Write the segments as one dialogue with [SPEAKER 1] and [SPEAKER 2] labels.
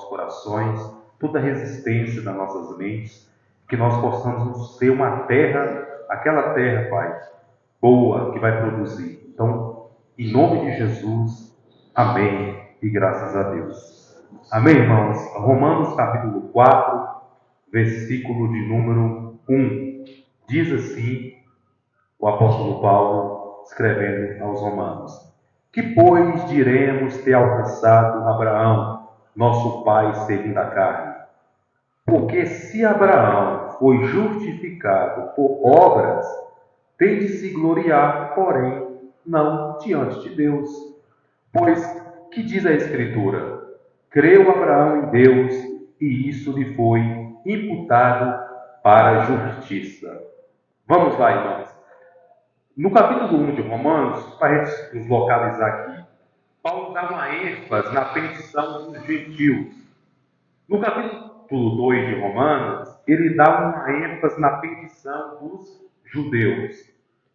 [SPEAKER 1] nossos corações, toda resistência das nossas mentes, que nós possamos ser uma terra, aquela terra, Pai, boa, que vai produzir. Então, em nome de Jesus, amém e graças a Deus. Amém, irmãos? Romanos capítulo 4, versículo de número 1. Diz assim o apóstolo Paulo, escrevendo aos Romanos: que, pois, diremos ter alcançado Abraão, nosso pai segundo a carne? Porque se Abraão foi justificado por obras, tem de se gloriar, porém, não diante de Deus. Pois, que diz a Escritura? Creu Abraão em Deus, e isso lhe foi imputado para a justiça. Vamos lá, irmãos. No capítulo 1 de Romanos, para a gente nos localizar aqui, Paulo dá uma ênfase na perdição dos gentios. No capítulo 2 de Romanos, ele dá uma ênfase na perdição dos judeus.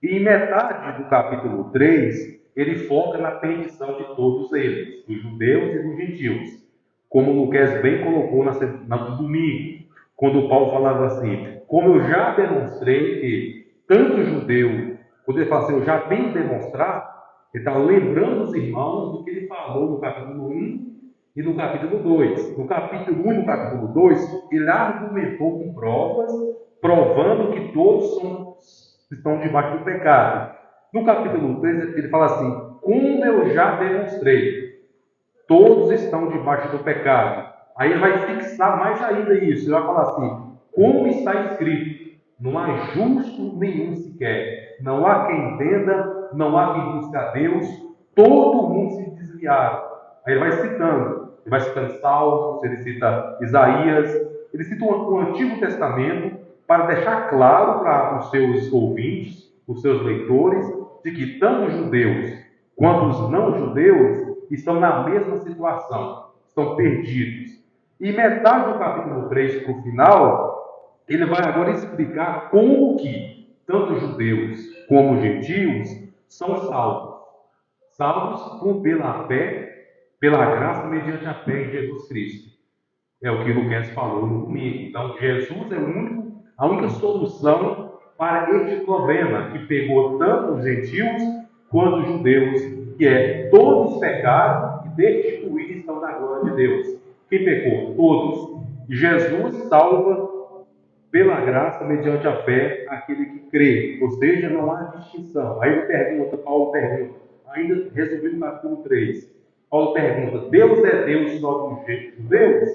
[SPEAKER 1] E em metade do capítulo 3, ele foca na perdição de todos eles, dos judeus e dos gentios. Como o Lucas bem colocou no domingo, quando Paulo falava assim: como eu já demonstrei que tanto judeu, quando ele fala assim, eu já tenho que demonstrar, ele está lembrando os irmãos do que ele falou no capítulo 1 e no capítulo 2. No capítulo 1 e no capítulo 2, ele argumentou com provas, provando que todos estão debaixo do pecado. No capítulo 3, ele fala assim: como eu já demonstrei, todos estão debaixo do pecado. Aí ele vai fixar mais ainda isso. Ele vai falar assim: como está escrito, não há justo nenhum sequer. Não há quem entenda, não há quem busque a Deus. Todo mundo se desviaram. Aí ele vai citando. Ele vai citando Salmos, ele cita Isaías. Ele cita o Antigo Testamento para deixar claro para os seus ouvintes, os seus leitores, de que tanto os judeus quanto os não-judeus estão na mesma situação, estão perdidos. E metade do capítulo 3 para o final, ele vai agora explicar como que tanto judeus como gentios são salvos. Salvos pela fé, pela graça mediante a fé em Jesus Cristo. É o que o Lucas falou no domingo. Então, Jesus é a única solução para este problema que pegou tanto os gentios quanto os judeus, que é todos pecaram e destituídos estão na glória de Deus. Quem pecou? Todos. E Jesus salva pela graça mediante a fé aquele que crê. Ou seja, não há distinção. Aí Paulo pergunta, ainda resumindo no capítulo 3, Paulo pergunta: Deus é Deus só dos judeus?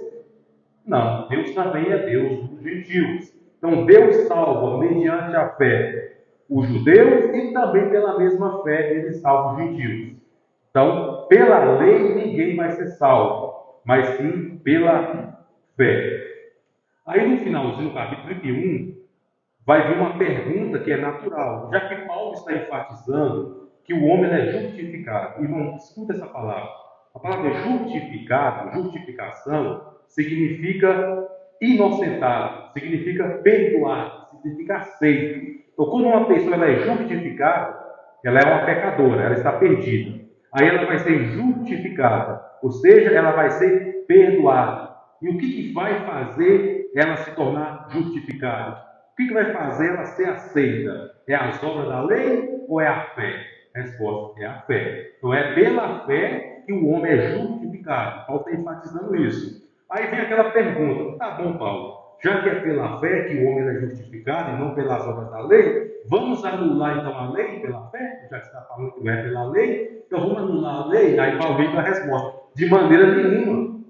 [SPEAKER 1] Não, Deus também é Deus dos gentios. Então, Deus salva mediante a fé os judeus e também pela mesma fé ele salva os gentios. Então, pela lei ninguém vai ser salvo, mas sim pela fé. Aí no finalzinho do capítulo 31, vai vir uma pergunta que é natural, já que Paulo está enfatizando que o homem é justificado. Irmão, escuta essa palavra. A palavra justificado, justificação, significa inocentado, significa perdoado, significa aceito. Então, quando uma pessoa ela é justificada, ela é uma pecadora, ela está perdida. Aí ela vai ser justificada, ou seja, ela vai ser perdoada. E o que vai fazer ela se tornar justificada? O que vai fazer ela ser aceita? É as obras da lei ou é a fé? A resposta é a fé. Então é pela fé que o homem é justificado. Paulo está enfatizando isso. Aí vem aquela pergunta: tá bom, Paulo, já que é pela fé que o homem é justificado e não pelas obras da lei, vamos anular então a lei pela fé? Já que você está falando que não é pela lei, então vamos anular a lei? Aí Paulo vem com a resposta: de maneira nenhuma.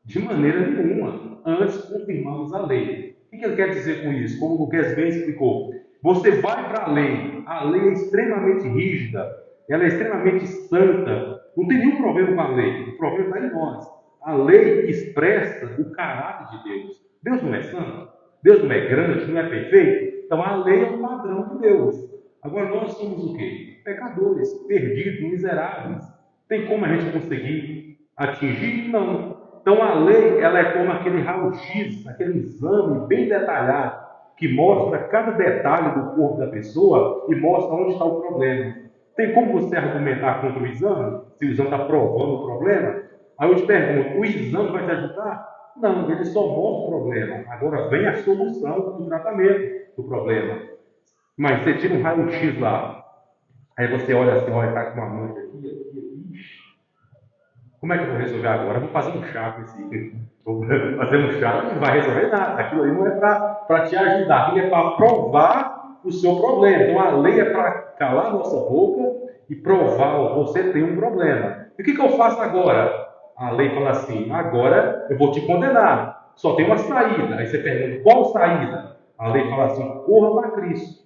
[SPEAKER 1] De maneira nenhuma. Antes confirmamos a lei. O que ele quer dizer com isso? Como o Lucas bem explicou, você vai para a lei é extremamente rígida, ela é extremamente santa, não tem nenhum problema com a lei, o problema está em nós. A lei expressa o caráter de Deus. Deus não é santo, Deus não é grande, não é perfeito, então a lei é o padrão de Deus. Agora nós somos o quê? Pecadores, perdidos, miseráveis. Tem como a gente conseguir atingir? Não. Então a lei ela é como aquele raio-x, aquele exame bem detalhado, que mostra cada detalhe do corpo da pessoa e mostra onde está o problema. Tem como você argumentar contra o exame, se o exame está provando o problema? Aí eu te pergunto, o exame vai te ajudar? Não, ele só mostra o problema. Agora vem a solução do tratamento do problema. Mas você tira um raio-x lá, aí você olha assim, olha, está com uma mancha aqui, ixi, como é que eu vou resolver agora? Eu vou fazer um chá com esse. Vou fazer um chá, não vai resolver nada. Aquilo aí não é para te ajudar, aquilo é para provar o seu problema. Então a lei é para calar a nossa boca e provar, você tem um problema. E o que eu faço agora? A lei fala assim, agora eu vou te condenar. Só tem uma saída. Aí você pergunta, qual saída? A lei fala assim, corra para Cristo.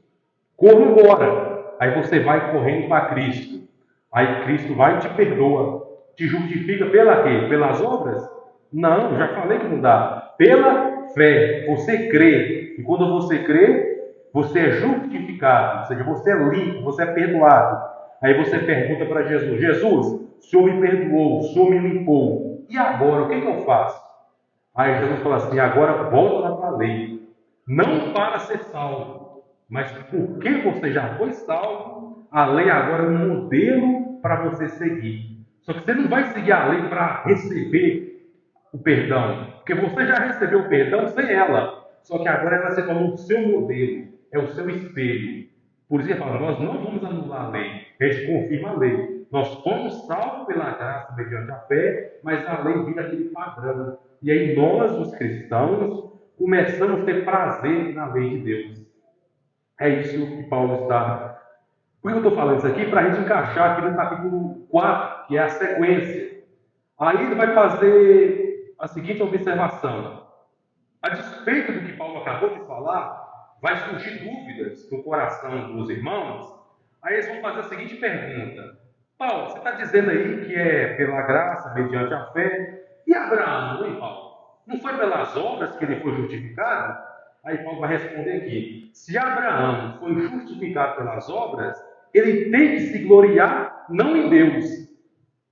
[SPEAKER 1] Corra agora. Aí você vai correndo para Cristo. Aí Cristo vai e te perdoa. Te justifica pela quê? Pelas obras? Não, já falei que não dá. Pela fé. Você crê. E quando você crê, você é justificado. Ou seja, você é limpo, você é perdoado. Aí você pergunta para Jesus: Jesus, o Senhor me perdoou, o Senhor me limpou. E agora, o que eu faço? Aí Jesus fala assim: agora volta lá para a lei. Não para ser salvo, mas porque você já foi salvo, a lei agora é um modelo para você seguir. Só que você não vai seguir a lei para receber o perdão, porque você já recebeu o perdão sem ela. Só que agora ela se tornou o seu modelo, é o seu espelho. Por isso que ele fala, nós não vamos anular a lei, a gente confirma a lei. Nós fomos salvos pela graça mediante a fé, mas a lei vira aquele padrão. E aí nós, os cristãos, começamos a ter prazer na lei de Deus. É isso que Paulo está. Por que eu estou falando isso aqui? Para a gente encaixar aqui no capítulo 4, que é a sequência. Aí ele vai fazer a seguinte observação. A despeito do que Paulo acabou de falar, vai surgir dúvidas no coração dos irmãos. Aí eles vão fazer a seguinte pergunta: Paulo, você está dizendo aí que é pela graça, mediante a fé, e Abraão, hein, Paulo? Não foi pelas obras que ele foi justificado? Aí Paulo vai responder aqui: se Abraão foi justificado pelas obras, ele tem que se gloriar não em Deus.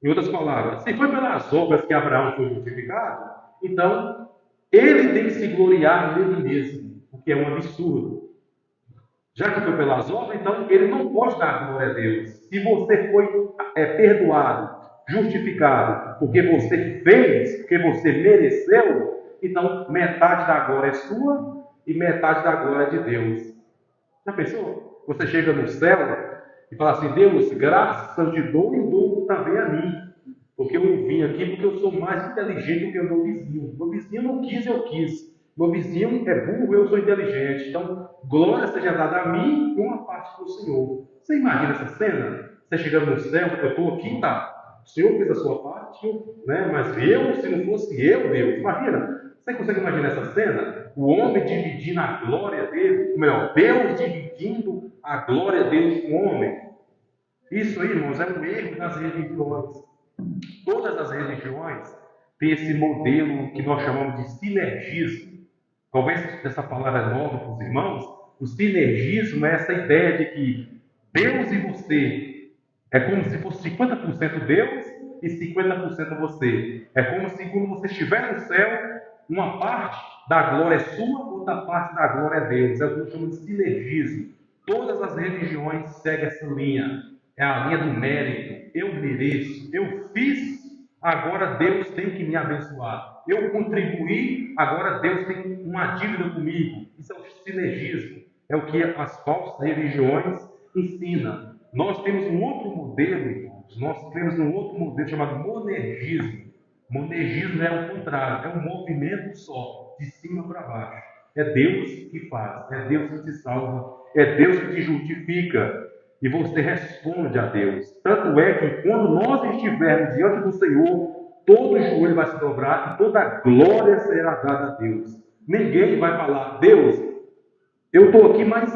[SPEAKER 1] Em outras palavras, se foi pelas obras que Abraão foi justificado, então ele tem que se gloriar nele mesmo, o que é um absurdo. Já que foi pelas obras, então ele não pode dar glória a Deus. Se você foi perdoado, justificado, porque você fez, porque você mereceu, então metade da glória é sua e metade da glória é de Deus. Já pensou? Você chega no céu e fala assim: Deus, graças eu te dou e dou também a mim. Porque eu vim aqui porque eu sou mais inteligente do que o meu vizinho. Meu vizinho não quis, eu quis. Meu vizinho é burro, eu sou inteligente. Então, glória seja dada a mim e uma parte para o Senhor. Você imagina essa cena? Você chegando no céu, eu estou aqui, tá? O Senhor fez a sua parte, né? Mas eu, se não fosse eu, Deus. Imagina. Você consegue imaginar essa cena? O homem dividindo a glória dele, ou melhor, Deus dividindo a glória dele com o homem. Isso aí, irmãos, é um erro das religiões. Todas as religiões têm esse modelo que nós chamamos de sinergismo. Talvez essa palavra é nova para os irmãos. O sinergismo é essa ideia de que Deus e você é como se fosse 50% Deus e 50% você. É como se quando você estiver no céu, uma parte da glória é sua, outra parte da glória é Deus. É o que eu chamo de sinergismo. Todas as religiões seguem essa linha. É a linha do mérito. Eu mereço, eu fiz, agora Deus tem que me abençoar. Eu contribuí, agora Deus tem uma dívida comigo. Isso é o sinergismo. É o que as falsas religiões ensinam. Nós temos um outro modelo, irmãos. Nós temos um outro modelo chamado monergismo. Monergismo é o contrário, é um movimento só, de cima para baixo. É Deus que faz, é Deus que te salva, é Deus que te justifica. E você responde a Deus. Tanto é que quando nós estivermos diante do Senhor, todo joelho vai se dobrar e toda glória será dada a Deus. Ninguém vai falar: Deus, eu estou aqui, mas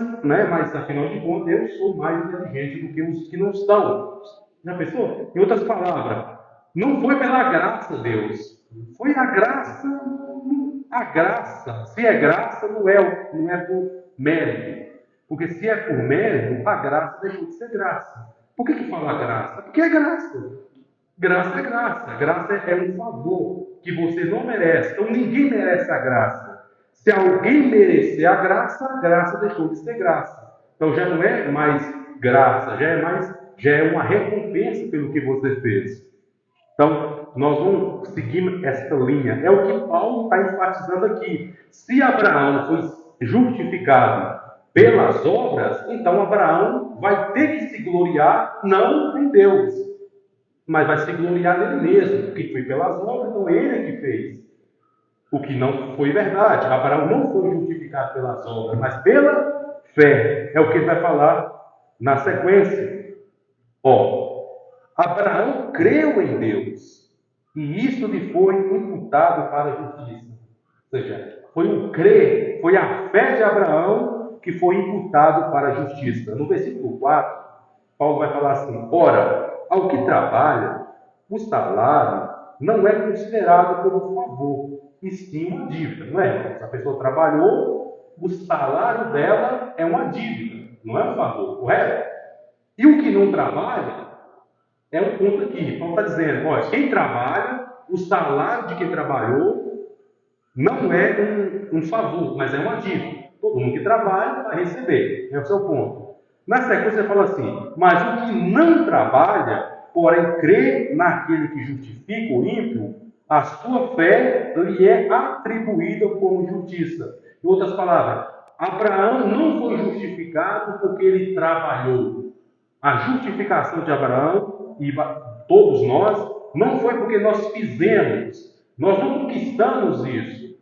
[SPEAKER 1] afinal de contas eu sou mais inteligente do que os que não estão. Já pensou? Em outras palavras, não foi pela graça, Deus. Foi a graça. A graça. Se é graça, não é por mérito. Porque se é por mérito, a graça deixou de ser graça. Por que fala graça? Porque é graça. Graça é graça. Graça é um favor que você não merece. Então ninguém merece a graça. Se alguém merecer a graça deixou de ser graça. Então já não é mais graça, já é uma recompensa pelo que você fez. Então, nós vamos seguir esta linha. É o que Paulo está enfatizando aqui. Se Abraão foi justificado pelas obras, então Abraão vai ter que se gloriar não em Deus, mas vai se gloriar nele mesmo, porque foi pelas obras, então ele é que fez. O que não foi verdade. Abraão não foi justificado pelas obras, mas pela fé. É o que ele vai falar na sequência. Abraão creu em Deus, e isso lhe foi imputado para a justiça. Ou seja, foi o crer, foi a fé de Abraão que foi imputado para a justiça. No versículo 4, Paulo vai falar assim: ora, ao que trabalha, o salário não é considerado como favor, e sim uma dívida, não é? Se a pessoa trabalhou, o salário dela é uma dívida, não é um favor, correto? E o que não trabalha é um ponto aqui. Paulo está dizendo: olha, quem trabalha, o salário de quem trabalhou não é um favor, mas é uma dívida. Todo mundo que trabalha vai receber. É o seu ponto. Na sequência, ele fala assim: mas o que não trabalha, porém crê naquele que justifica o ímpio, a sua fé lhe é atribuída como justiça. Em outras palavras, Abraão não foi justificado porque ele trabalhou. A justificação de Abraão e todos nós não foi porque nós fizemos, nós não conquistamos isso.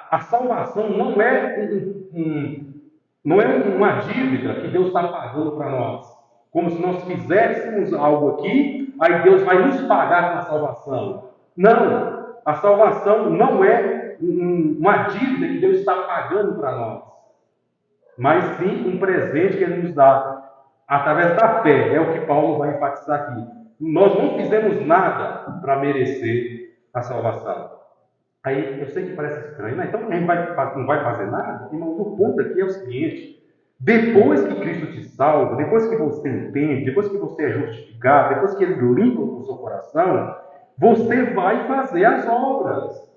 [SPEAKER 1] A salvação não é não é uma dívida que Deus está pagando para nós, como se nós fizéssemos algo aqui, aí Deus vai nos pagar com a salvação. Não, a salvação não é uma dívida que Deus está pagando para nós, mas sim um presente que Ele nos dá através da fé. É o que Paulo vai enfatizar aqui. Nós não fizemos nada para merecer a salvação. Aí eu sei que parece estranho, mas então a gente não vai fazer nada? Irmãos, o ponto aqui é o seguinte: depois que Cristo te salva, depois que você entende, depois que você é justificado, depois que Ele limpa o seu coração, você vai fazer as obras.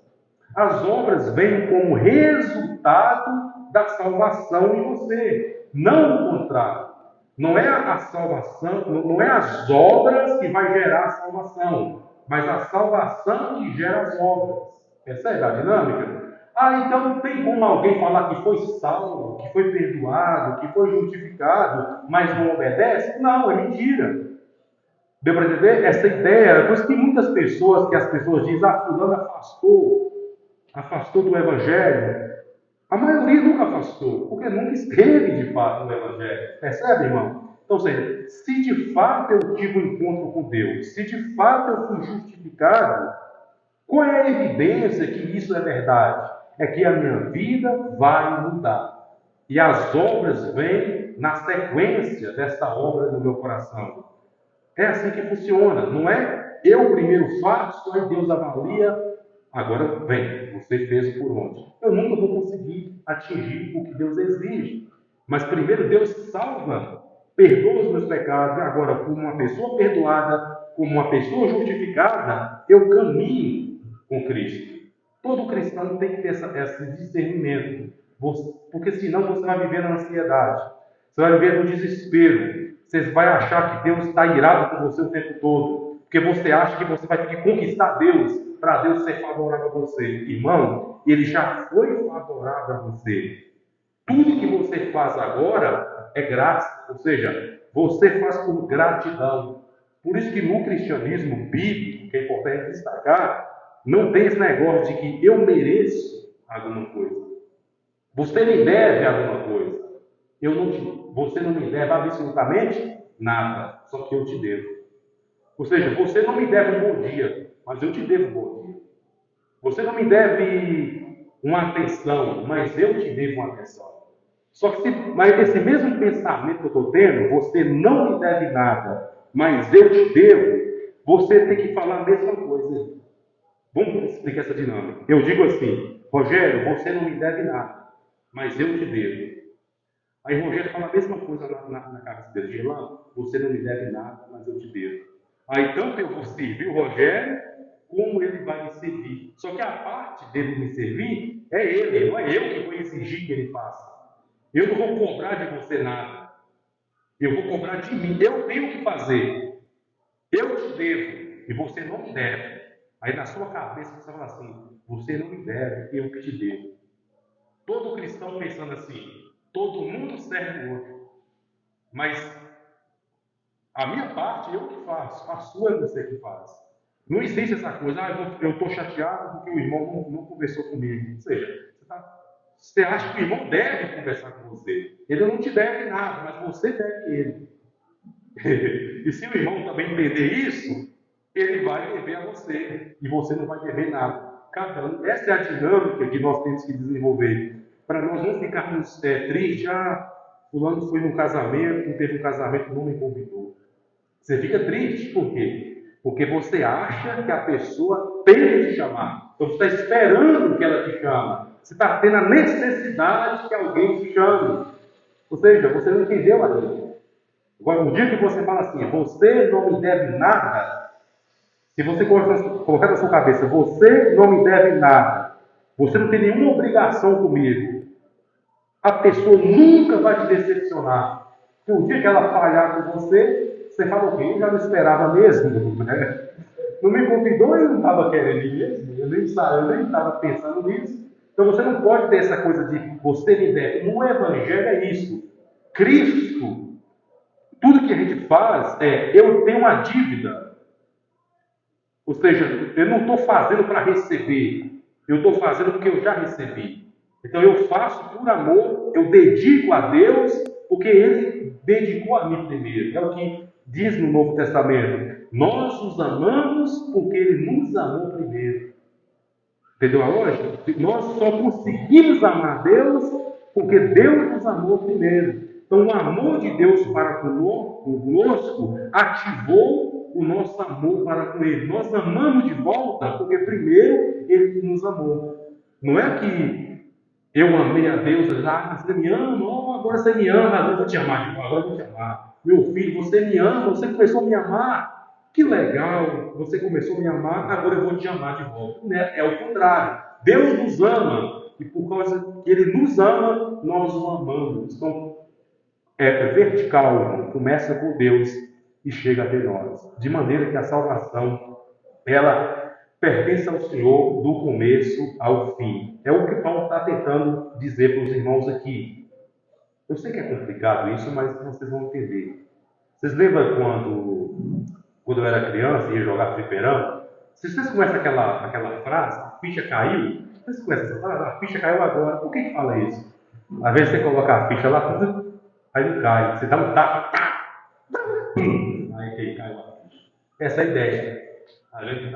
[SPEAKER 1] As obras vêm como resultado da salvação em você, não o contrário. Não é a salvação, não é as obras que vai gerar a salvação, mas a salvação que gera as obras. Percebe a dinâmica? Então não tem como alguém falar que foi salvo, que foi perdoado, que foi justificado, mas não obedece? Não, é mentira. Deu para entender? Essa ideia, por isso que muitas pessoas, que as pessoas dizem: fulano afastou do Evangelho. A maioria nunca afastou, porque nunca esteve de fato no Evangelho. Percebe, irmão? Então, ou seja, se de fato eu tive um encontro com Deus, se de fato eu fui justificado, qual é a evidência que isso é verdade? É que a minha vida vai mudar. E as obras vêm na sequência dessa obra no meu coração. É assim que funciona, não é eu primeiro faço, aí Deus avalia, agora vem, você fez por onde? Eu nunca vou conseguir atingir o que Deus exige. Mas primeiro Deus salva, perdoa os meus pecados, e agora, como uma pessoa perdoada, como uma pessoa justificada, eu caminho com Cristo. Todo cristão tem que ter esse discernimento, porque senão você vai viver na ansiedade, você vai viver no desespero. Você vai achar que Deus está irado com você o tempo todo, porque você acha que você vai ter que conquistar Deus para Deus ser favorável a você. Irmão, Ele já foi favorável a você. Tudo que você faz agora é graça, ou seja, você faz por gratidão. Por isso que no cristianismo bíblico, que é importante destacar, não tem esse negócio de que eu mereço alguma coisa. Você me deve alguma coisa. Você não me deve absolutamente nada, só que eu te devo. Ou seja, você não me deve um bom dia, mas eu te devo um bom dia. Você não me deve uma atenção, mas eu te devo uma atenção. Mas esse mesmo pensamento que eu estou tendo, você não me deve nada, mas eu te devo, você tem que falar a mesma coisa. Vamos explicar essa dinâmica. Eu digo assim: Rogério, você não me deve nada, mas eu te devo. Aí Rogério fala a mesma coisa na cabeça dele: Gerlão, você não me deve nada, mas eu te devo. Aí tanto eu vou servir o Rogério, como ele vai me servir. Só que a parte dele me servir é ele, não é eu que vou exigir que ele faça. Eu não vou cobrar de você nada. Eu vou cobrar de mim. Eu tenho que fazer. Eu te devo. e você não me deve. Aí na sua cabeça você fala assim: você não me deve, eu que te devo. Todo cristão pensando assim: todo mundo serve o outro. Mas a minha parte eu que faço, a sua é você que faz. Não existe essa coisa: eu estou chateado porque o irmão não conversou comigo. Ou seja, você acha que o irmão deve conversar com você. Ele não te deve nada, mas você deve ele. E se o irmão também entender isso, ele vai dever a você. E você não vai dever nada. Cada um. Essa é a dinâmica que nós temos que desenvolver. Para nós não ficarmos tristes. Fulano foi num casamento, não teve um casamento, não me convidou. Você fica triste, por quê? Porque você acha que a pessoa tem que te chamar. Então você está esperando que ela te chame. Você está tendo a necessidade que alguém te chame. Ou seja, você não entendeu aquilo. Agora, no dia que você fala assim: você não me deve nada. Se você colocar na sua cabeça: você não me deve nada, você não tem nenhuma obrigação comigo, a pessoa nunca vai te decepcionar. Porque o dia que ela falhar com você, você fala: o quê? Eu já não esperava mesmo, né? Não me convidou e eu não estava querendo ir mesmo. Eu nem estava pensando nisso. Então você não pode ter essa coisa de você me deve. No Evangelho é isso. Cristo, tudo que a gente faz eu tenho uma dívida. Ou seja, eu não estou fazendo para receber. Eu estou fazendo porque eu já recebi. Então eu faço por amor, eu dedico a Deus, porque Ele dedicou a mim primeiro. É o que diz no Novo Testamento: nós os amamos porque Ele nos amou primeiro. Entendeu a lógica? Nós só conseguimos amar Deus porque Deus nos amou primeiro. Então o amor de Deus para conosco ativou o nosso amor para com Ele. Nós amamos de volta porque primeiro Ele nos amou. Não é que eu amei a Deus, você me ama, agora você me ama, agora eu vou te amar de volta, agora eu vou te amar. Meu filho, você me ama, você começou a me amar. Que legal, você começou a me amar, agora eu vou te amar de volta. É o contrário. Deus nos ama, e por causa que Ele nos ama, nós o amamos. Então, é vertical, irmão. Começa com Deus e chega até nós. De maneira que a salvação, ela pertence ao Senhor do começo ao fim. É o que Paulo está tentando dizer para os irmãos aqui. Eu sei que é complicado isso, mas vocês vão entender. Vocês lembram quando eu era criança e ia jogar fliperama? Se vocês conhecem aquela frase: a ficha caiu, vocês conhecem essa frase? A ficha caiu agora. Por que fala isso? Às vezes você coloca a ficha lá, aí não cai. Você dá um tapa, aí caiu a ficha. Essa é a ideia. A gente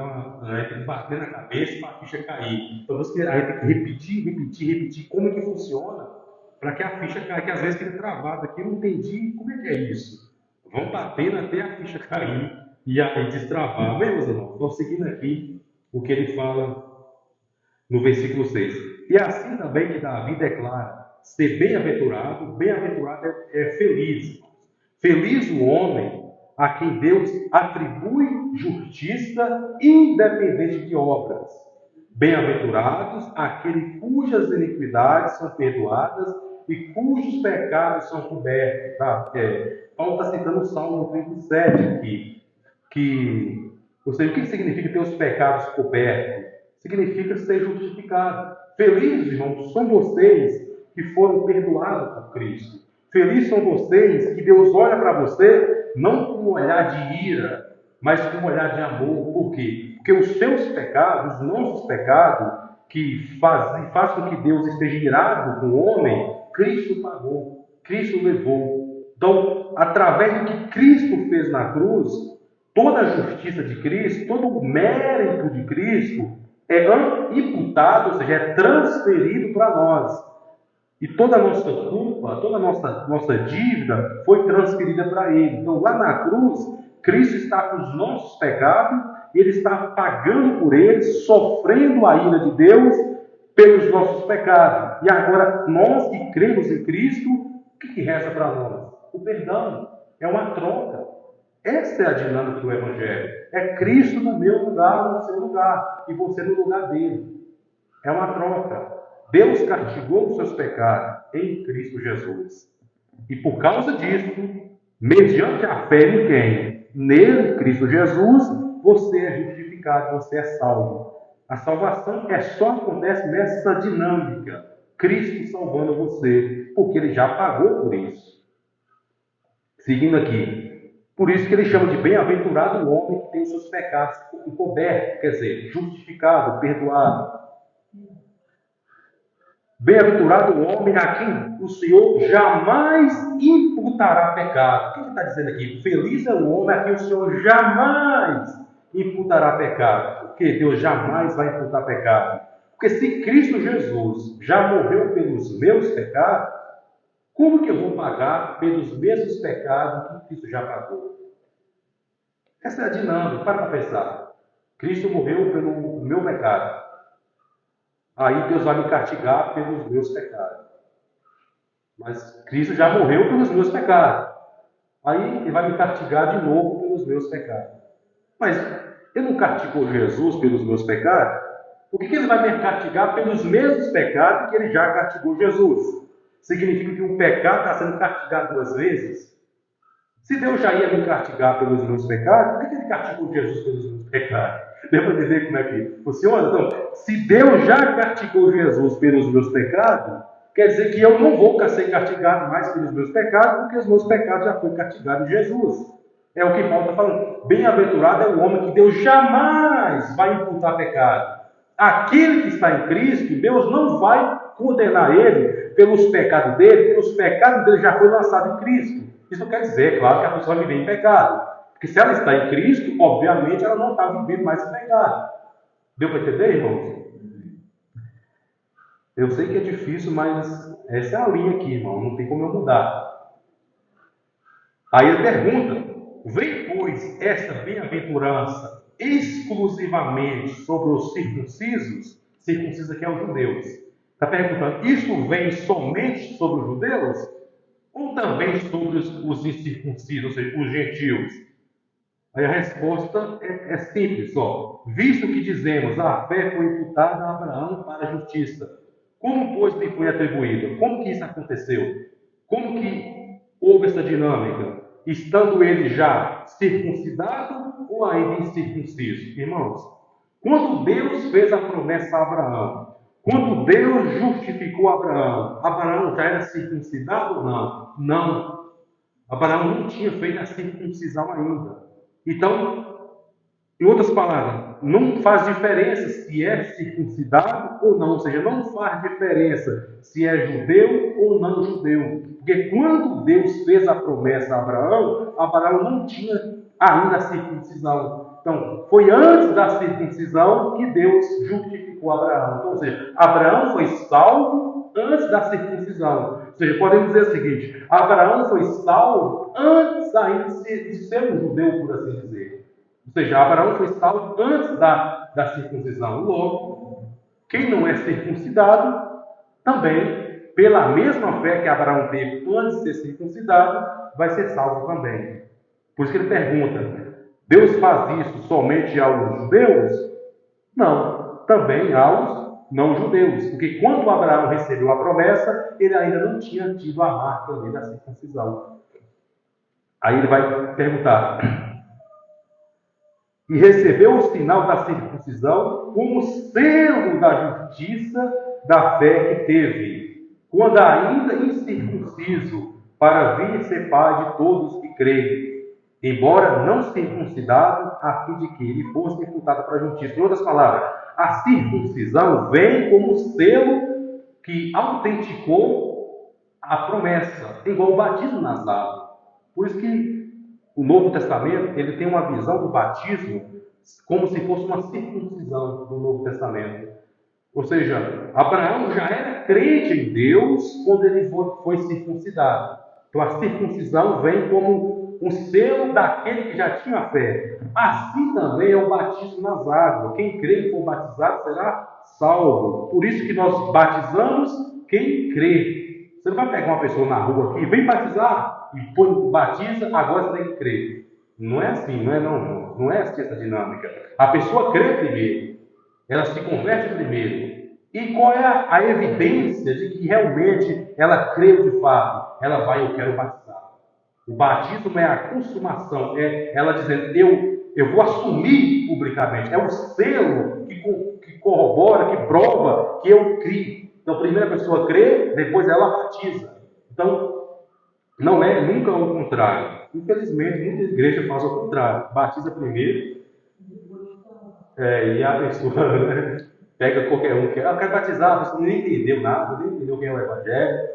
[SPEAKER 1] tem que bater na cabeça para a ficha cair. Então aí tem que repetir como é que funciona para que a ficha caia, que às vezes fica travada aqui. Eu não entendi como é que é isso. Vamos batendo até a ficha cair e aí destravar. Bem, meus irmãos, estou seguindo aqui o que ele fala no versículo 6. E assim também que Davi declara ser bem-aventurado é feliz. Feliz o homem a quem Deus atribui justiça independente de obras. Bem-aventurados aquele cujas iniquidades são perdoadas e cujos pecados são cobertos. Tá? Paulo está citando o Salmo 37 aqui. Ou seja, o que significa ter os pecados cobertos? Significa ser justificado. Felizes, irmãos, são vocês que foram perdoados por Cristo. Felizes são vocês que Deus olha para você não com um olhar de ira, mas com um olhar de amor. Por quê? Porque os seus pecados, os nossos pecados, que fazem com que Deus esteja irado com o homem, Cristo pagou, Cristo levou. Então, através do que Cristo fez na cruz, toda a justiça de Cristo, todo o mérito de Cristo é imputado, ou seja, é transferido para nós. E toda a nossa culpa, toda a nossa dívida foi transferida para Ele. Então, lá na cruz, Cristo está com os nossos pecados, Ele está pagando por eles, sofrendo a ira de Deus pelos nossos pecados. E agora, nós que cremos em Cristo, o que resta para nós? O perdão. É uma troca. Essa é a dinâmica do Evangelho. É Cristo no meu lugar, no seu lugar, e você no lugar dele. É uma troca. Deus castigou os seus pecados em Cristo Jesus. E por causa disso, mediante a fé em quem? Nele, Cristo Jesus, você é justificado, você é salvo. A salvação só acontece nessa dinâmica. Cristo salvando você, porque Ele já pagou por isso. Seguindo aqui. Por isso que Ele chama de bem-aventurado o homem que tem seus pecados encobertos, quer dizer, justificado, perdoado. Bem-aventurado o homem a quem o Senhor jamais imputará pecado. O que ele está dizendo aqui? Feliz é o homem a quem o Senhor jamais imputará pecado. Porque Deus jamais vai imputar pecado. Porque se Cristo Jesus já morreu pelos meus pecados, como que eu vou pagar pelos mesmos pecados que Cristo já pagou? Essa é a dinâmica. Para pensar. Cristo morreu pelo meu pecado. Aí Deus vai me castigar pelos meus pecados. Mas Cristo já morreu pelos meus pecados. Aí Ele vai me castigar de novo pelos meus pecados. Mas Ele não castigou Jesus pelos meus pecados? Por que Ele vai me castigar pelos mesmos pecados que Ele já castigou Jesus? Significa que o pecado está sendo castigado duas vezes? Se Deus já ia me castigar pelos meus pecados, por que Ele castigou Jesus pelos meus pecados? Deu para entender como é que funciona? Então, se Deus já castigou Jesus pelos meus pecados, quer dizer que eu não vou ser castigado mais pelos meus pecados, porque os meus pecados já foram castigados em Jesus. É o que Paulo está falando. Bem-aventurado é o homem que Deus jamais vai imputar pecado. Aquele que está em Cristo, Deus não vai condenar ele pelos pecados dele, porque os pecados dele já foram lançados em Cristo. Isso não quer dizer, claro, que a pessoa vive em pecado. Porque se ela está em Cristo, obviamente ela não está vivendo mais em pecado. Deu para entender, irmãos? Eu sei que é difícil, mas essa é a linha aqui, irmão. Não tem como eu mudar. Aí ele pergunta: vem, pois, esta bem-aventurança exclusivamente sobre os circuncisos? Circuncisos aqui é os judeus. Está perguntando: isso vem somente sobre os judeus? Ou também sobre os incircuncisos, ou seja, os gentios? Aí a resposta é simples, ó. Visto que dizemos, a fé foi imputada a Abraão para a justiça. Como, pois, lhe foi atribuída? Como que isso aconteceu? Como que houve essa dinâmica? Estando ele já circuncidado ou ainda incircunciso? Irmãos, quando Deus fez a promessa a Abraão, quando Deus justificou Abraão, Abraão já era circuncidado ou não? Não. Abraão não tinha feito a circuncisão ainda. Então, em outras palavras, não faz diferença se é circuncidado ou não, ou seja, não faz diferença se é judeu ou não judeu. Porque quando Deus fez a promessa a Abraão, Abraão não tinha ainda a circuncisão. Então, foi antes da circuncisão que Deus justificou Abraão. Então, ou seja, Abraão foi salvo antes da circuncisão. Ou seja, podemos dizer o seguinte: Abraão foi salvo antes ainda de ser um judeu, por assim dizer. Ou seja, Abraão foi salvo antes da circuncisão. Logo, quem não é circuncidado, também, pela mesma fé que Abraão teve antes de ser circuncidado, vai ser salvo também. Por isso que ele pergunta: Deus faz isso somente aos judeus? Não, também aos não-judeus. Porque quando Abraão recebeu a promessa, ele ainda não tinha tido a marca ali da circuncisão. Aí ele vai perguntar: e recebeu o sinal da circuncisão como selo da justiça da fé que teve, quando ainda incircunciso, para vir ser pai de todos que creem, embora não circuncidado, a fim de que ele fosse imputado para a justiça. Em outras palavras, a circuncisão vem como selo que autenticou a promessa, igual o batismo nas águas. Por isso que o Novo Testamento ele tem uma visão do batismo como se fosse uma circuncisão do Novo Testamento. Ou seja, Abraão já era crente em Deus quando ele foi circuncidado. Então a circuncisão vem como um selo daquele que já tinha fé. Assim também é o batismo nas águas. Quem crê e for batizado será salvo. Por isso que nós batizamos quem crê. Você não vai pegar uma pessoa na rua aqui, vem batizar, e batiza, agora você tem que crer. Não é assim, não é assim essa dinâmica. A pessoa crê primeiro, ela se converte primeiro. E qual é a evidência de que realmente ela creu de fato? Ela vai: eu quero batizar. O batismo é a consumação, é ela dizendo: eu eu vou assumir publicamente. É o selo que corrobora, que prova que eu criei. Então, primeiro a pessoa crê, depois ela batiza. Então, não é nunca o contrário. Infelizmente, muita igreja faz o contrário. Batiza primeiro, e a pessoa pega qualquer um que quer batizar, a pessoa nem entendeu nada, nem entendeu quem é o evangelho,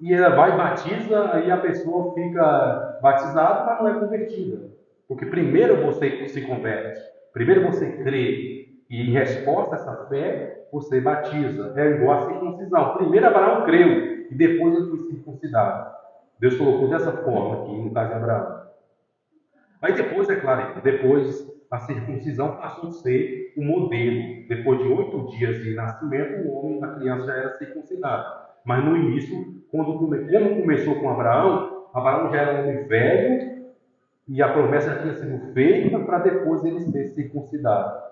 [SPEAKER 1] e ela vai e batiza, aí a pessoa fica batizada, mas não é convertida. Porque primeiro você se converte, primeiro você crê, e em resposta a essa fé, você batiza. É igual a circuncisão. Primeiro Abraão creu, e depois ele foi circuncidado. Deus colocou dessa forma aqui, no caso de Abraão. Aí depois, é claro, depois a circuncisão passou a ser o modelo. Depois de 8 dias de nascimento, o homem, a criança já era circuncidada. Mas no início, como começou com Abraão, Abraão já era um homem velho e a promessa já tinha sido feita para depois ele ser circuncidado.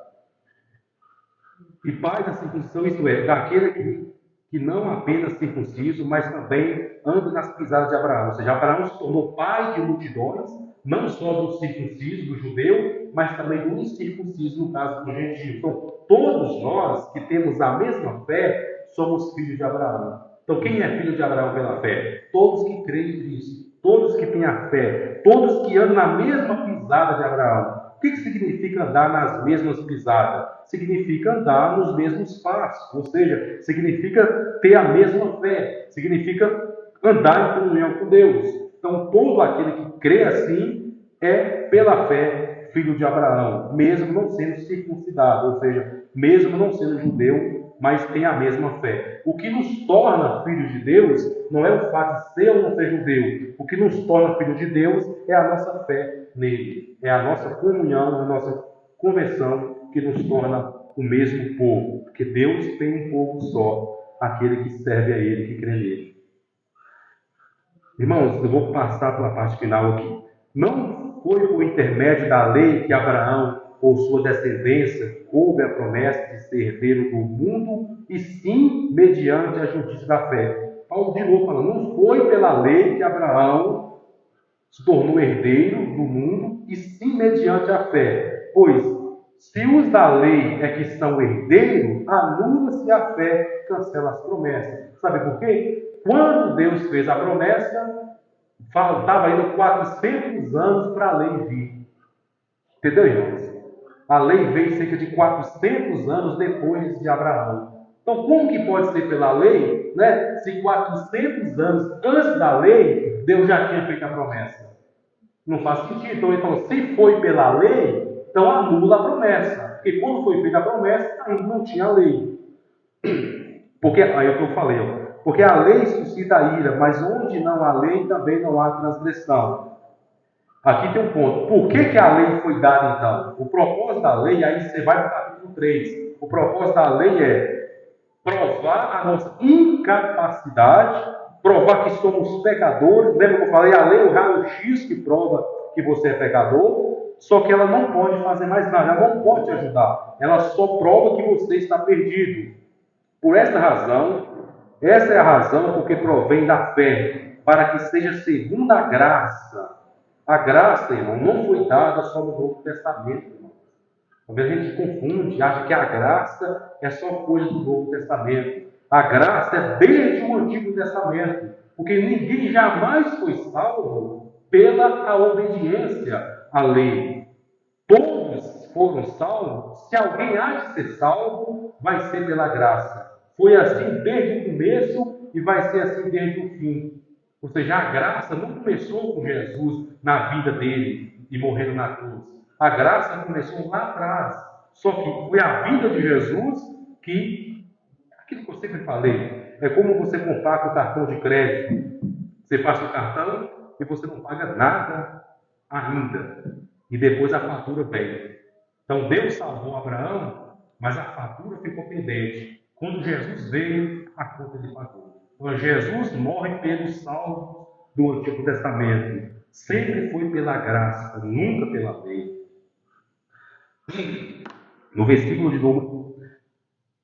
[SPEAKER 1] E pai da circuncisão, isto é, daquele que não apenas circunciso, mas também anda nas pisadas de Abraão. Ou seja, Abraão se tornou pai de multidões, não só do circunciso, do judeu, mas também do incircunciso, no caso do gentio. Então, todos nós que temos a mesma fé, somos filhos de Abraão. Então, quem é filho de Abraão pela fé? Todos que creem em Cristo, todos que têm a fé, todos que andam na mesma pisada de Abraão. O que significa andar nas mesmas pisadas? Significa andar nos mesmos passos, ou seja, significa ter a mesma fé, significa andar em comunhão com Deus. Então, todo aquele que crê assim é, pela fé, filho de Abraão, mesmo não sendo circuncidado, ou seja, mesmo não sendo judeu, mas tem a mesma fé. O que nos torna filhos de Deus não é o fato de ser ou não ser judeu. O que nos torna filhos de Deus é a nossa fé nele. É a nossa comunhão, a nossa conversão que nos torna o mesmo povo. Porque Deus tem um povo só, aquele que serve a Ele, que crê nele. Irmãos, eu vou passar pela parte final aqui. Não foi por intermédio da lei que Abraão ou sua descendência coube a promessa de ser herdeiro do mundo, e sim mediante a justiça da fé. Paulo de novo falando, não foi pela lei que Abraão se tornou herdeiro do mundo, e sim mediante a fé. Pois, se os da lei é que são herdeiros, anula-se a fé, cancela as promessas. Sabe por quê? Quando Deus fez a promessa, faltava ainda 400 anos para a lei vir. Entendeu, irmãos? A lei veio cerca de 400 anos depois de Abraão. Então, como que pode ser pela lei, né? Se 400 anos antes da lei, Deus já tinha feito a promessa? Não faz sentido. Então, ele falou, se foi pela lei, então anula a promessa. Porque quando foi feita a promessa, ainda não tinha lei. Porque, aí é o que eu falei, porque a lei suscita a ira, mas onde não há lei, também não há transgressão. Aqui tem um ponto. Por que a lei foi dada, então? O propósito da lei, aí você vai para o capítulo 3. O propósito da lei é provar a nossa incapacidade, provar que somos pecadores. Lembra que eu falei? A lei é o raio-x que prova que você é pecador, só que ela não pode fazer mais nada, ela não pode te ajudar. Ela só prova que você está perdido. Por essa razão, essa é a razão porque provém da fé, para que seja segundo a graça. A graça, irmão, não foi dada só no Novo Testamento, irmão. Talvez a gente confunde, acha que a graça é só coisa do Novo Testamento. A graça é desde o Antigo Testamento, porque ninguém jamais foi salvo pela a obediência à lei. Todos foram salvos. Se alguém há de ser salvo, vai ser pela graça. Foi assim desde o começo e vai ser assim desde o fim. Ou seja, a graça não começou com Jesus na vida dele e morrendo na cruz. A graça começou lá atrás. Só que foi a vida de Jesus que, aquilo que eu sempre falei, é como você comprar com o cartão de crédito. Você passa o cartão e você não paga nada ainda. E depois a fatura vem. Então Deus salvou Abraão, mas a fatura ficou pendente. Quando Jesus veio, a conta ele pagou. Então Jesus morre pelos salvos do Antigo Testamento. Sempre foi pela graça, nunca pela lei. No versículo de novo,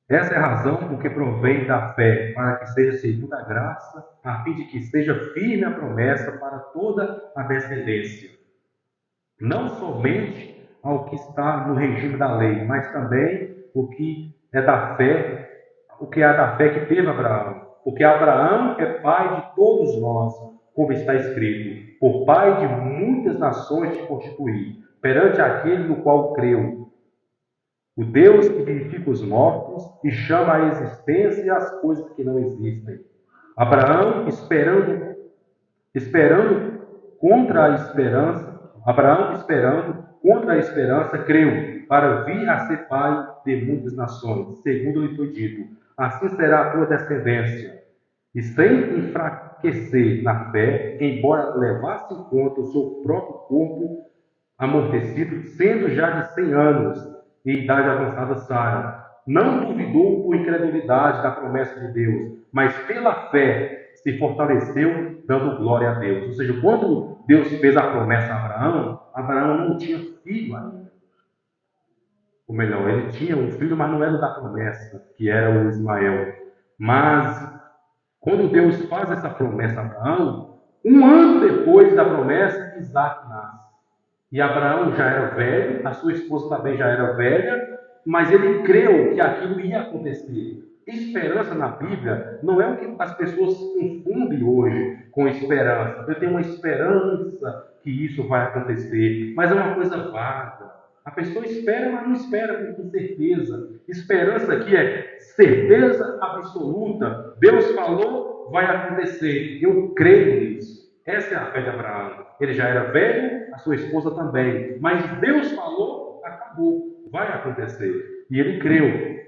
[SPEAKER 1] essa é a razão porque provém da fé, para que seja segundo a graça, a fim de que seja firme a promessa para toda a descendência. não somente ao que está no regime da lei, mas também o que é da fé, o que é da fé que teve Abraão. Porque Abraão é pai de todos nós, como está escrito: por pai de muitas nações te constituí, perante aquele no qual creu, o Deus que vivifica os mortos e chama à existência as coisas que não existem. Abraão, esperando contra a esperança, Abraão, esperando contra a esperança, creu, para vir a ser pai de muitas nações, segundo lhe foi dito: assim será a tua descendência. E sem enfraquecer na fé, embora levasse em conta o seu próprio corpo amortecido, sendo já de 100 anos e idade avançada Sara, não duvidou por incredulidade da promessa de Deus, mas pela fé se fortaleceu, dando glória a Deus. Ou seja, quando Deus fez a promessa a Abraão, Abraão não tinha filho ainda. Ou melhor, ele tinha um filho, mas não era da promessa, que era o Ismael. Mas, quando Deus faz essa promessa a Abraão, um ano depois da promessa, Isaac nasce. E Abraão já era velho, a sua esposa também já era velha, mas ele creu que aquilo ia acontecer. Esperança na Bíblia não é o que as pessoas confundem hoje com esperança. Eu tenho uma esperança que isso vai acontecer, mas é uma coisa vaga. A pessoa espera, mas não espera com certeza. Esperança aqui é certeza absoluta. Deus falou, vai acontecer. Eu creio nisso. Essa é a fé de Abraão. Ele já era velho, a sua esposa também. Mas Deus falou, acabou. Vai acontecer. E ele creu,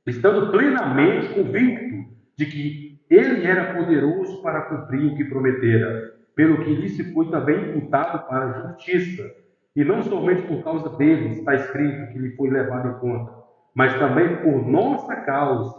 [SPEAKER 1] estando plenamente convicto de que ele era poderoso para cumprir o que prometera, pelo que lhe se foi também imputado para a justiça. E não somente por causa dele está escrito que lhe foi levado em conta, mas também por nossa causa,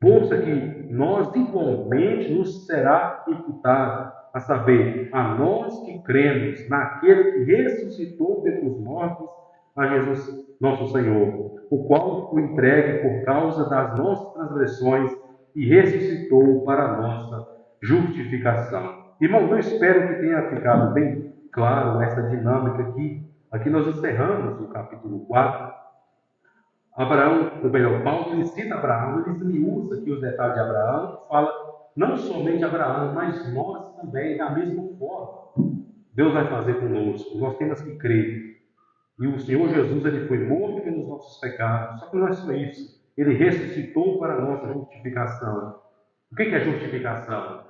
[SPEAKER 1] força que nós igualmente nos será imputado, a saber, a nós que cremos naquele que ressuscitou dentre os mortos, a Jesus nosso Senhor, o qual foi entregue por causa das nossas transgressões e ressuscitou para a nossa justificação. Irmãos, eu espero que tenha ficado bem claro essa dinâmica aqui. Aqui nós encerramos o capítulo 4. Abraão, ou melhor, Paulo, ele cita Abraão, ele esmiuça aqui os detalhes de Abraão, fala não somente Abraão, mas nós também, da mesma forma. Deus vai fazer conosco, nós temos que crer. E o Senhor Jesus, ele foi morto pelos nossos pecados, só que não é só isso, ele ressuscitou para a nossa justificação. O que é justificação?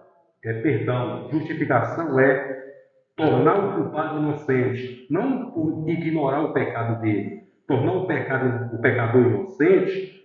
[SPEAKER 1] É perdão. Justificação é tornar o culpado inocente, não por ignorar o pecado dele, tornar o pecador inocente,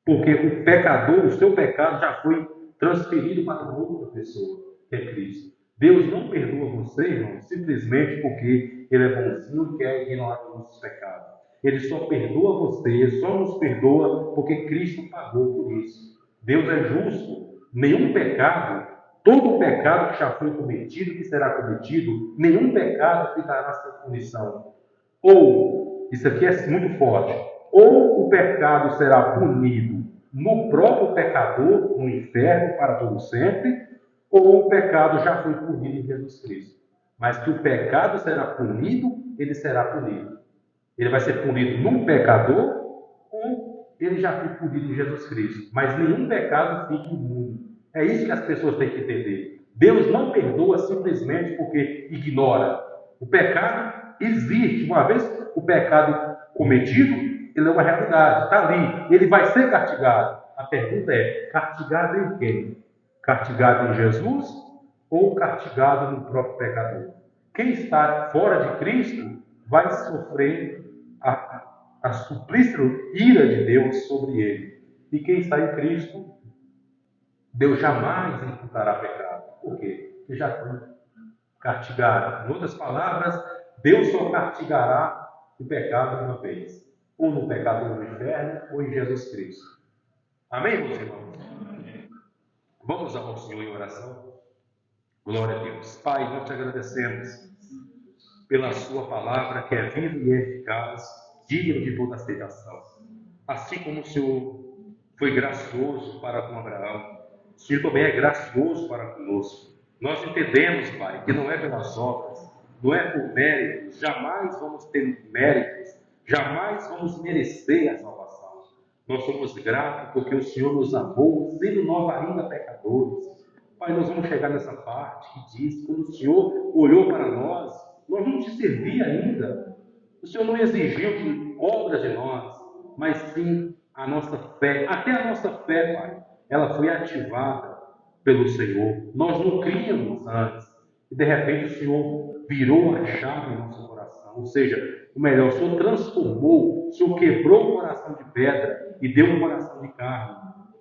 [SPEAKER 1] porque o pecador, o seu pecado já foi transferido para outra pessoa, que é Cristo. Deus não perdoa você, irmão, simplesmente porque Ele é bonzinho e quer ignorar os nossos pecados. Ele só perdoa você, só nos perdoa porque Cristo pagou por isso. Deus é justo. Nenhum pecado, todo pecado que já foi cometido, que será cometido, nenhum pecado ficará sem punição. Ou, isso aqui é muito forte, ou o pecado será punido no próprio pecador, no inferno para todo sempre, ou o pecado já foi punido em Jesus Cristo. Mas que o pecado será punido, ele será punido. Ele vai ser punido no pecador, ou ele já foi punido em Jesus Cristo. Mas nenhum pecado fica imune. É isso que as pessoas têm que entender. Deus não perdoa simplesmente porque ignora. O pecado existe. Uma vez o pecado cometido, ele é uma realidade. Está ali. Ele vai ser castigado. A pergunta é, castigado em quem? Castigado em Jesus ou castigado no próprio pecador? Quem está fora de Cristo vai sofrer a suplício ira de Deus sobre ele. E quem está em Cristo, Deus jamais imputará pecado. Por quê? Porque já foi castigado. Em outras palavras, Deus só castigará o pecado uma vez. Ou no pecador no inferno, ou em Jesus Cristo. Amém, meus irmãos? Vamos ao Senhor em oração. Glória a Deus. Pai, nós te agradecemos pela sua palavra que é viva e eficaz, digna de toda aceitação. Assim como o Senhor foi gracioso para com Abraão, o Senhor também é gracioso para conosco. Nós entendemos, Pai, que não é pelas obras, não é por méritos, jamais vamos ter méritos, jamais vamos merecer a salvação. Nós somos gratos porque o Senhor nos amou, sendo nós ainda pecadores. Pai, nós vamos chegar nessa parte que diz, quando o Senhor olhou para nós não te servia ainda. O Senhor não exigiu obras de nós, mas sim a nossa fé. Até a nossa fé, Pai, ela foi ativada pelo Senhor. Nós não críamos antes. E de repente o Senhor virou a chave em nosso coração. Ou seja, o melhor, o Senhor transformou, o Senhor quebrou o coração de pedra e deu um coração de carne.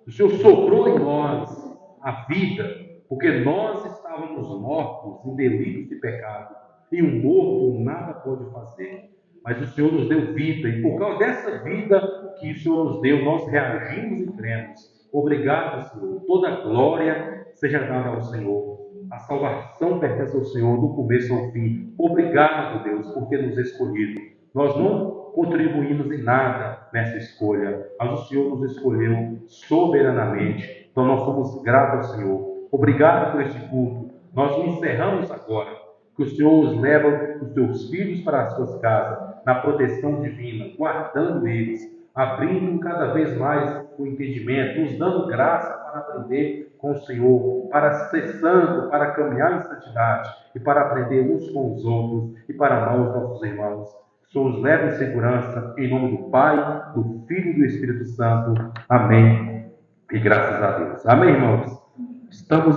[SPEAKER 1] O Senhor soprou em nós a vida, porque nós estávamos mortos em delitos e pecado. E um morto nada pode fazer. Mas o Senhor nos deu vida, e por causa dessa vida que o Senhor nos deu, nós reagimos e cremos. Obrigado, Senhor. Toda glória seja dada ao Senhor. A salvação pertence ao Senhor do começo ao fim. Obrigado, Deus, por ter nos escolhido. Nós não contribuímos em nada nessa escolha, mas o Senhor nos escolheu soberanamente. Então nós somos gratos ao Senhor. Obrigado por este culto. Nós encerramos agora. Que o Senhor os leva, os teus filhos, para as suas casas, na proteção divina, guardando eles, abrindo cada vez mais o entendimento, nos dando graça para aprender com o Senhor, para ser santo, para caminhar em santidade e para aprender uns com os outros e para amar os nossos irmãos. O Senhor os leva em segurança, em nome do Pai, do Filho e do Espírito Santo. Amém. E graças a Deus. Amém, irmãos? Estamos